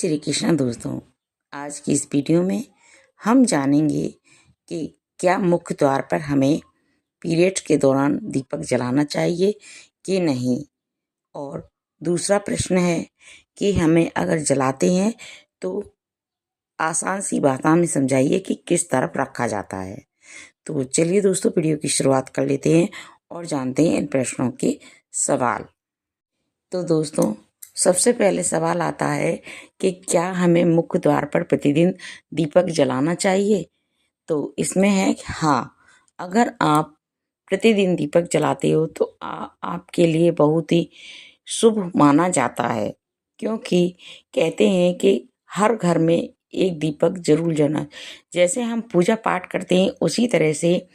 श्री कृष्ण दोस्तों, आज की इस वीडियो में हम जानेंगे कि क्या मुख्य द्वार पर हमें पीरियड्स के दौरान दीपक जलाना चाहिए कि नहीं। और दूसरा प्रश्न है कि हमें अगर जलाते हैं तो आसान सी भाषा में समझाइए कि किस तरफ रखा जाता है। तो चलिए दोस्तों, वीडियो की शुरुआत कर लेते हैं और जानते हैं इन प्रश्नों के सवाल। तो दोस्तों, सबसे पहले सवाल आता है कि क्या हमें मुख्य द्वार पर प्रतिदिन दीपक जलाना चाहिए। तो इसमें है कि हाँ, अगर आप प्रतिदिन दीपक जलाते हो तो आपके लिए बहुत ही शुभ माना जाता है, क्योंकि कहते हैं कि हर घर में एक दीपक जरूर जलाना। जैसे हम पूजा पाठ करते हैं उसी तरह से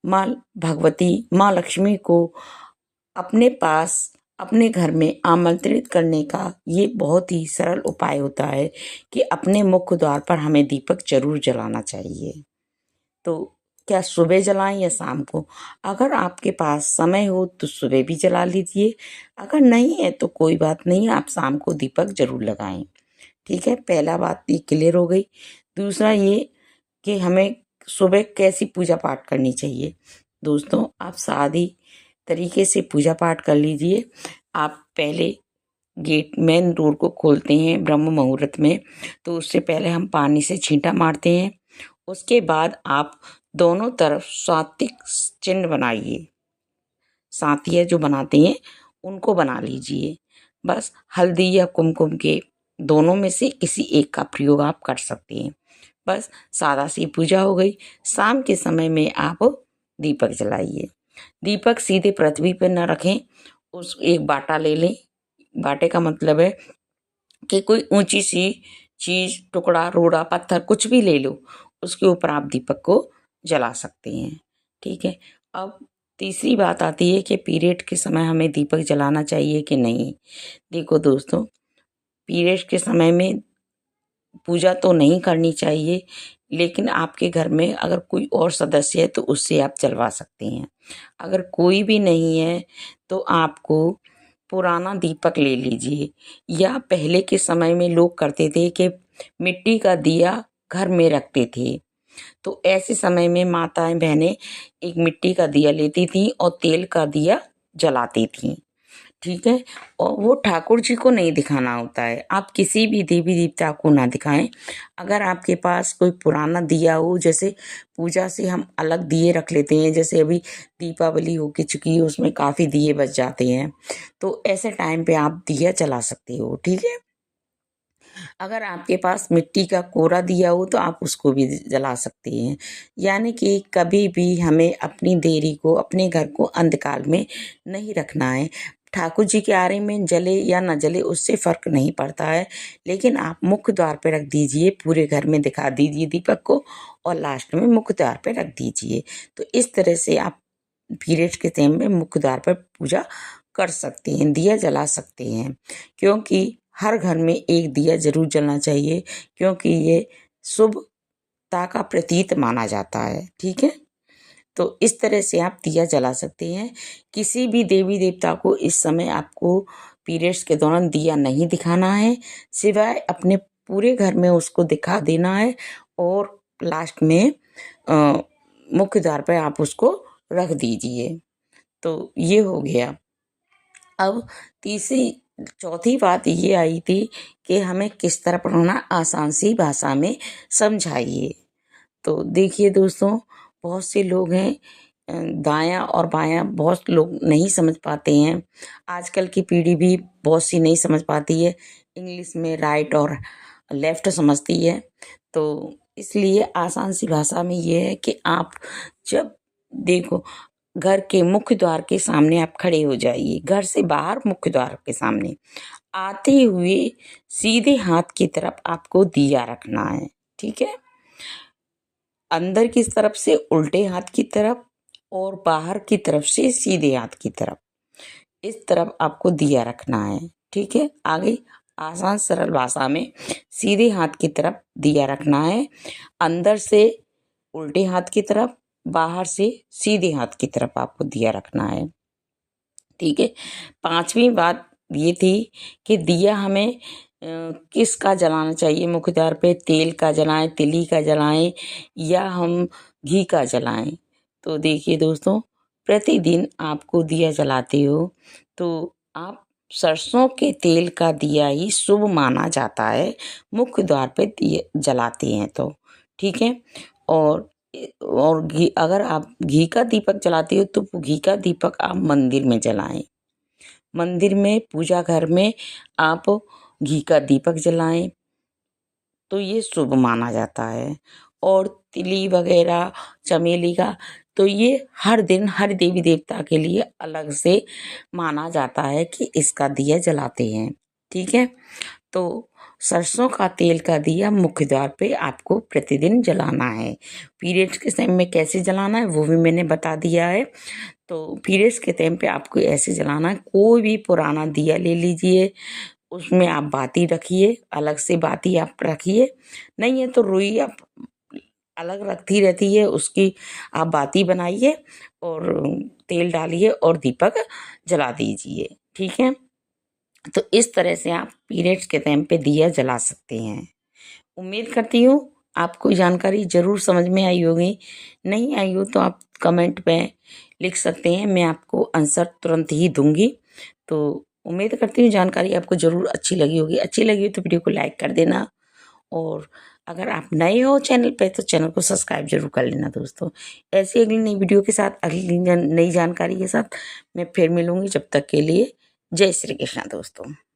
माँ भगवती, माँ लक्ष्मी को अपने पास, अपने घर में आमंत्रित करने का ये बहुत ही सरल उपाय होता है कि अपने मुख्य द्वार पर हमें दीपक जरूर जलाना चाहिए। तो क्या सुबह जलाएं या शाम को? अगर आपके पास समय हो तो सुबह भी जला लीजिए, अगर नहीं है तो कोई बात नहीं, आप शाम को दीपक जरूर लगाएं। ठीक है, पहला बात ये क्लियर हो गई। दूसरा ये कि हमें सुबह कैसी पूजा पाठ करनी चाहिए। दोस्तों, आप सादी तरीके से पूजा पाठ कर लीजिए। आप पहले गेट मेन डोर को खोलते हैं ब्रह्म मुहूर्त में, तो उससे पहले हम पानी से छींटा मारते हैं। उसके बाद आप दोनों तरफ सात्विक चिन्ह बनाइए। सातिया जो बनाते हैं उनको बना लीजिए। बस हल्दी या कुमकुम के दोनों में से किसी एक का प्रयोग आप कर सकते हैं। बस सादा सी पूजा हो गई। शाम के समय में आप दीपक जलाइए। दीपक सीधे पृथ्वी पर न रखें, उस एक बाटा ले लें। बाटे का मतलब है कि कोई ऊंची सी चीज, टुकड़ा, रोड़ा, पत्थर कुछ भी ले लो, उसके ऊपर आप दीपक को जला सकते हैं। ठीक है। अब तीसरी बात आती है कि पीरियड के समय हमें दीपक जलाना चाहिए कि नहीं। देखो दोस्तों, पीरियड के समय में पूजा तो नहीं करनी चाहिए, लेकिन आपके घर में अगर कोई और सदस्य है तो उससे आप जलवा सकते हैं। अगर कोई भी नहीं है तो आपको पुराना दीपक ले लीजिए, या पहले के समय में लोग करते थे कि मिट्टी का दिया घर में रखते थे। तो ऐसे समय में माताएं बहनें एक मिट्टी का दिया लेती थी और तेल का दिया जलाती थी। ठीक है। और वो ठाकुर जी को नहीं दिखाना होता है, आप किसी भी देवी देवता को ना दिखाएं। अगर आपके पास कोई पुराना दिया हो, जैसे पूजा से हम अलग दिए रख लेते हैं, जैसे अभी दीपावली हो के चुकी है, उसमें काफ़ी दिए बच जाते हैं, तो ऐसे टाइम पे आप दिया जला सकते हो। ठीक है। अगर आपके पास मिट्टी का कोरा दिया हो तो आप उसको भी जला सकते हैं। यानी कि कभी भी हमें अपनी देरी को, अपने घर को अंधकार में नहीं रखना है। ठाकुर जी के आरे में जले या न जले उससे फर्क नहीं पड़ता है, लेकिन आप मुख्य द्वार पे रख दीजिए, पूरे घर में दिखा दीजिए दीपक को, और लास्ट में मुख्य द्वार पे रख दीजिए। तो इस तरह से आप पीरियड के टाइम में मुख्य द्वार पर पूजा कर सकते हैं, दिया जला सकते हैं। क्योंकि हर घर में एक दिया जरूर जलना चाहिए, क्योंकि ये शुभता का प्रतीक माना जाता है। ठीक है। तो इस तरह से आप दिया जला सकते हैं। किसी भी देवी देवता को इस समय आपको पीरियड्स के दौरान दिया नहीं दिखाना है, सिवाय अपने पूरे घर में उसको दिखा देना है, और लास्ट में मुख्य द्वार पर आप उसको रख दीजिए। तो ये हो गया। अब चौथी बात ये आई थी कि हमें किस तरह पढ़ना, आसान सी भाषा में समझाइए। तो देखिए दोस्तों, बहुत से लोग हैं, दायां और बायां बहुत लोग नहीं समझ पाते हैं। आजकल की पीढ़ी भी बहुत सी नहीं समझ पाती है, इंग्लिश में राइट और लेफ्ट समझती है। तो इसलिए आसान सी भाषा में ये है कि आप जब देखो, घर के मुख्य द्वार के सामने आप खड़े हो जाइए, घर से बाहर मुख्य द्वार के सामने आते हुए सीधे हाथ की तरफ आपको दिया रखना है। ठीक है। अंदर की तरफ से उल्टे हाथ की तरफ, और बाहर की तरफ से सीधे हाथ की तरफ, इस तरफ आपको दिया रखना है। ठीक है। आगे आसान सरल भाषा में सीधे हाथ की तरफ दिया रखना है, अंदर से उल्टे हाथ की तरफ, बाहर से सीधे हाथ की तरफ आपको दिया रखना है। ठीक है। पांचवी बात ये थी कि दिया हमें किसका जलाना चाहिए मुख्य द्वार पे, तेल का जलाएं, तिली का जलाएं या हम घी का जलाएं। तो देखिए दोस्तों, प्रतिदिन आपको दिया जलाते हो तो आप सरसों के तेल का दिया ही शुभ माना जाता है, मुख्य द्वार पे दिए जलाते हैं तो, ठीक है। और घी, अगर आप घी का दीपक जलाते हो तो घी का दीपक आप मंदिर में जलाएं। मंदिर में, पूजा घर में आप घी का दीपक जलाएं तो ये शुभ माना जाता है। और तिली वगैरह, चमेली का, तो ये हर दिन हर देवी देवता के लिए अलग से माना जाता है कि इसका दिया जलाते हैं, ठीक है। तो सरसों का तेल का दिया मुख्य द्वार पे आपको प्रतिदिन जलाना है। पीरियड्स के टाइम में कैसे जलाना है वो भी मैंने बता दिया है। तो पीरियड्स के टाइम पे आपको ऐसे जलाना है, कोई भी पुराना दिया ले लीजिए, उसमें आप बाती रखिए, अलग से बाती आप रखिए, नहीं है तो रुई आप अलग रखती रहती है, उसकी आप बाती बनाइए और तेल डालिए और दीपक जला दीजिए, ठीक है। तो इस तरह से आप पीरियड्स के टाइम पे दिया जला सकते हैं। उम्मीद करती हूँ आपको जानकारी ज़रूर समझ में आई होगी। नहीं आई हो तो आप कमेंट में लिख सकते हैं, मैं आपको आंसर तुरंत ही दूंगी। तो उम्मीद करती हूँ जानकारी आपको ज़रूर अच्छी लगी होगी। अच्छी लगी हो तो वीडियो को लाइक कर देना, और अगर आप नए हो चैनल पे तो चैनल को सब्सक्राइब जरूर कर लेना दोस्तों। ऐसी अगली नई वीडियो के साथ, अगली नई जानकारी के साथ मैं फिर मिलूंगी। जब तक के लिए जय श्री कृष्णा दोस्तों।